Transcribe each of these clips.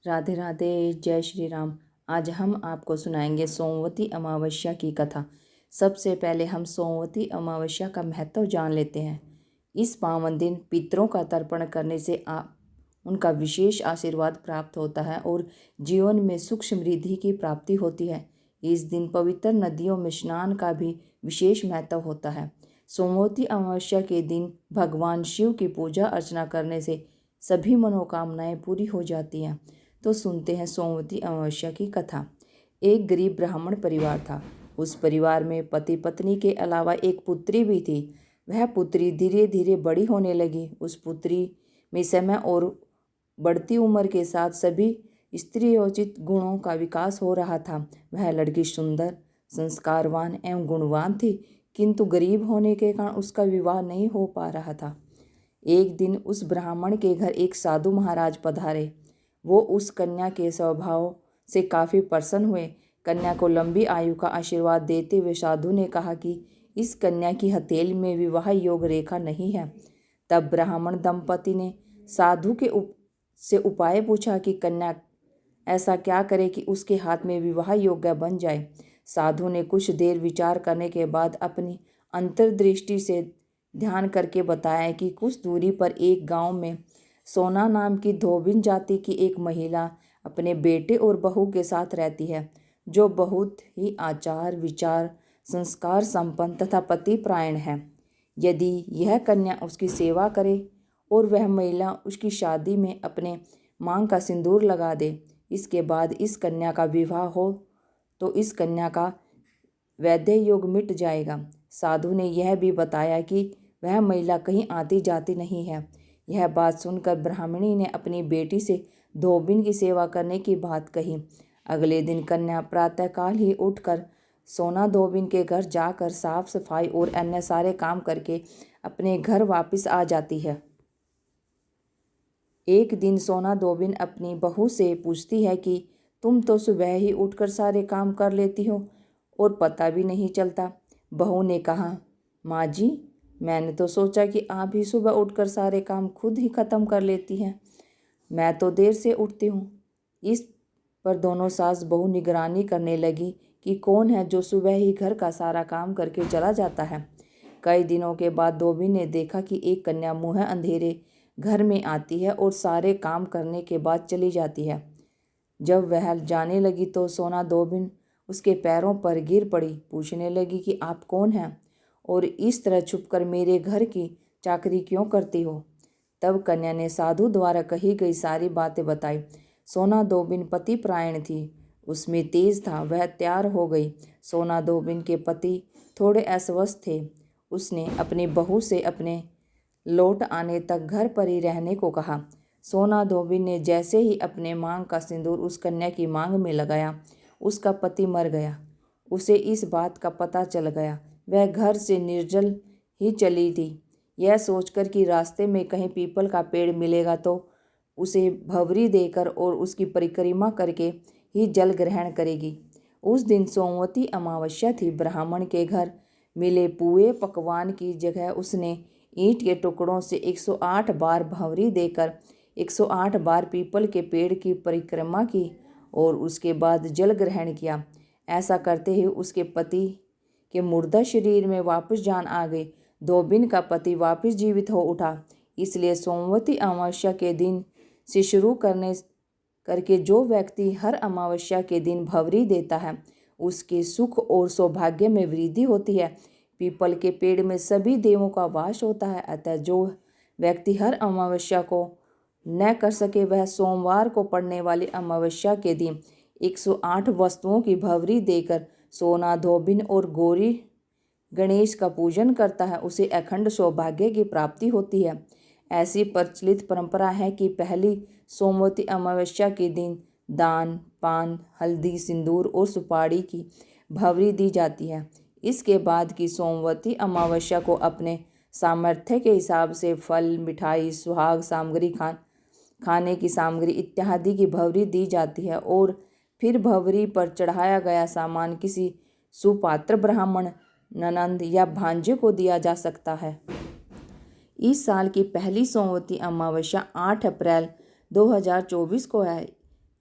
राधे राधे, जय श्री राम। आज हम आपको सुनाएंगे सोमवती अमावस्या की कथा। सबसे पहले हम सोमवती अमावस्या का महत्व जान लेते हैं। इस पावन दिन पितरों का तर्पण करने से उनका विशेष आशीर्वाद प्राप्त होता है और जीवन में सुख समृद्धि की प्राप्ति होती है। इस दिन पवित्र नदियों में स्नान का भी विशेष महत्व होता है। सोमवती अमावस्या के दिन भगवान शिव की पूजा अर्चना करने से सभी मनोकामनाएं पूरी हो जाती हैं। तो सुनते हैं सोमवती अमावस्या की कथा। एक गरीब ब्राह्मण परिवार था। उस परिवार में पति पत्नी के अलावा एक पुत्री भी थी। वह पुत्री धीरे धीरे बड़ी होने लगी। उस पुत्री में समय और बढ़ती उम्र के साथ सभी स्त्रीयोचित गुणों का विकास हो रहा था। वह लड़की सुंदर, संस्कारवान एवं गुणवान थी, किंतु गरीब होने के कारण उसका विवाह नहीं हो पा रहा था। एक दिन उस ब्राह्मण के घर एक साधु महाराज पधारे। वो उस कन्या के स्वभाव से काफ़ी प्रसन्न हुए। कन्या को लंबी आयु का आशीर्वाद देते हुए साधु ने कहा कि इस कन्या की हथेली में विवाह योग रेखा नहीं है। तब ब्राह्मण दंपति ने साधु से उपाय पूछा कि कन्या ऐसा क्या करे कि उसके हाथ में विवाह योग्य बन जाए। साधु ने कुछ देर विचार करने के बाद अपनी अंतर्दृष्टि से ध्यान करके बताया कि कुछ दूरी पर एक गांव में सोना नाम की धोबिन जाति की एक महिला अपने बेटे और बहू के साथ रहती है, जो बहुत ही आचार विचार संस्कार संपन्न तथा पतिपरायण है। यदि यह कन्या उसकी सेवा करे और वह महिला उसकी शादी में अपने मांग का सिंदूर लगा दे, इसके बाद इस कन्या का विवाह हो तो इस कन्या का वैधे योग मिट जाएगा। साधु ने यह भी बताया कि वह महिला कहीं आती जाती नहीं है। यह बात सुनकर ब्राह्मणी ने अपनी बेटी से धोबिन की सेवा करने की बात कही। अगले दिन कन्या प्रातःकाल ही उठकर सोना धोबिन के घर जाकर साफ सफाई और अन्य सारे काम करके अपने घर वापस आ जाती है। एक दिन सोना धोबिन अपनी बहू से पूछती है कि तुम तो सुबह ही उठकर सारे काम कर लेती हो और पता भी नहीं चलता। बहू ने कहा, माँ जी, मैंने तो सोचा कि आप ही सुबह उठकर सारे काम खुद ही ख़त्म कर लेती हैं। मैं तो देर से उठती हूँ। इस पर दोनों सास बहू निगरानी करने लगी कि कौन है जो सुबह ही घर का सारा काम करके चला जाता है। कई दिनों के बाद धोबी ने देखा कि एक कन्या मुँह अंधेरे घर में आती है और सारे काम करने के बाद चली जाती है। जब वह जाने लगी तो सोना धोबिन उसके पैरों पर गिर पड़ी। पूछने लगी कि आप कौन हैं और इस तरह छुपकर मेरे घर की चाकरी क्यों करती हो। तब कन्या ने साधु द्वारा कही गई सारी बातें बताई। सोना धोबिन पतिपरायण थी, उसमें तेज था। वह तैयार हो गई। सोना धोबिन के पति थोड़े अस्वस्थ थे। उसने अपनी बहू से अपने लौट आने तक घर पर ही रहने को कहा। सोना धोबिन ने जैसे ही अपने मांग का सिंदूर उस कन्या की मांग में लगाया, उसका पति मर गया। उसे इस बात का पता चल गया। वह घर से निर्जल ही चली थी। यह सोचकर कि रास्ते में कहीं पीपल का पेड़ मिलेगा तो उसे भवरी देकर और उसकी परिक्रमा करके ही जल ग्रहण करेगी। उस दिन सोमवती अमावस्या थी। ब्राह्मण के घर मिले पुए पकवान की जगह उसने ईंट के टुकड़ों से 108 बार भंवरी देकर 108 बार पीपल के पेड़ की परिक्रमा की और उसके बाद जल ग्रहण किया। ऐसा करते ही उसके पति के मुर्दा शरीर में वापस जान आ गई। धोबिन का पति वापस जीवित हो उठा। इसलिए सोमवती अमावस्या के दिन से शुरू करके जो व्यक्ति हर अमावस्या के दिन भंवरी देता है, उसके सुख और सौभाग्य में वृद्धि होती है। पीपल के पेड़ में सभी देवों का वास होता है। अतः जो व्यक्ति हर अमावस्या को न कर सके, वह सोमवार को पड़ने वाली अमावस्या के दिन 108 वस्तुओं की भंवरी देकर सोना धोबिन और गौरी गणेश का पूजन करता है, उसे अखंड सौभाग्य की प्राप्ति होती है। ऐसी प्रचलित परंपरा है कि पहली सोमवती अमावस्या के दिन दान, पान, हल्दी, सिंदूर और सुपारी की भंवरी दी जाती है। इसके बाद की सोमवती अमावस्या को अपने सामर्थ्य के हिसाब से फल, मिठाई, सुहाग सामग्री, खाने की सामग्री इत्यादि की भंवरी दी जाती है और फिर भंवरी पर चढ़ाया गया सामान किसी सुपात्र ब्राह्मण, ननंद या भांजे को दिया जा सकता है। इस साल की पहली सोमवती अमावस्या 8 अप्रैल 2024 को है।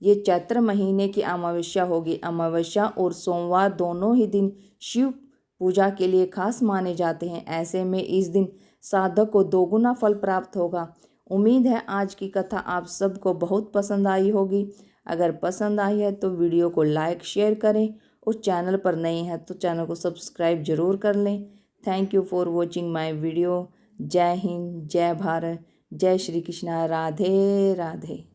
ये चैत्र महीने की अमावस्या होगी। अमावस्या और सोमवार दोनों ही दिन शिव पूजा के लिए खास माने जाते हैं। ऐसे में इस दिन साधक को दोगुना फल प्राप्त होगा। उम्मीद है आज की कथा आप सबको बहुत पसंद आई होगी। अगर पसंद आई है तो वीडियो को लाइक शेयर करें और चैनल पर नए हैं तो चैनल को सब्सक्राइब जरूर कर लें। Thank you for watching my video. जय हिंद, जय भारत, जय श्री कृष्णा, राधे राधे।